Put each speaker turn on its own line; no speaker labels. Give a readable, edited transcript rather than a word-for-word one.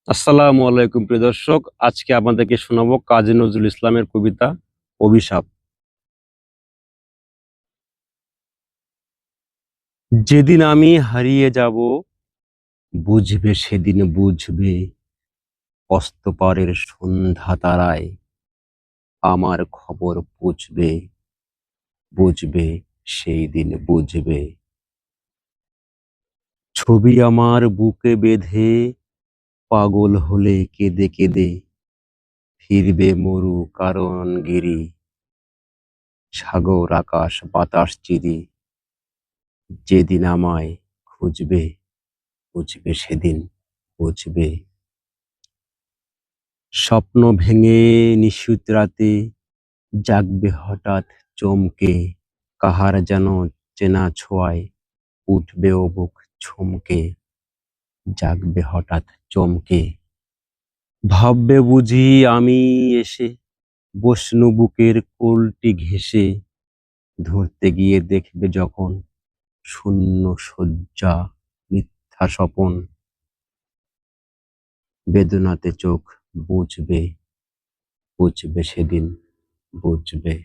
আসসালামু আলাইকুম প্রিয় দর্শক, আজকে আপনাদেরকে শোনাবো কাজী নজরুল ইসলামের কবিতা অভিশাপ। যেদিন আমি হারিয়ে যাব, বুঝবে সেদিন বুঝবে, অস্তপারের সন্ধ্যা তারায় আমার খবর বুঝবে, বুঝবে সেই দিন বুঝবে। ছবি আমার বুকে বেঁধে পাগল হলে কেঁদে কেঁদে ফিরবে মরু কারণ গিরি, সাগর আকাশ বাতাস চিরি। যেদিন আমায় খুঁজবে, বুঝবে সেদিন বুঝবে। স্বপ্ন ভেঙে নিশীথ রাতে জাগবে হঠাৎ চমকে, কাহার যেন চেনা ছোঁয়ায় উঠবে ও বুক ছমকে। জাগবে হঠাৎ চমকে, ভাববে বুঝি আমি এসে বসনু বুকের কোলটি ঘেঁষে। ধরতে গিয়ে দেখবে যখন শূন্য শয্যা, মিথ্যা স্বপন। বেদনাতে চোখ বুঝবে, বুঝবে সেদিন বুঝবে।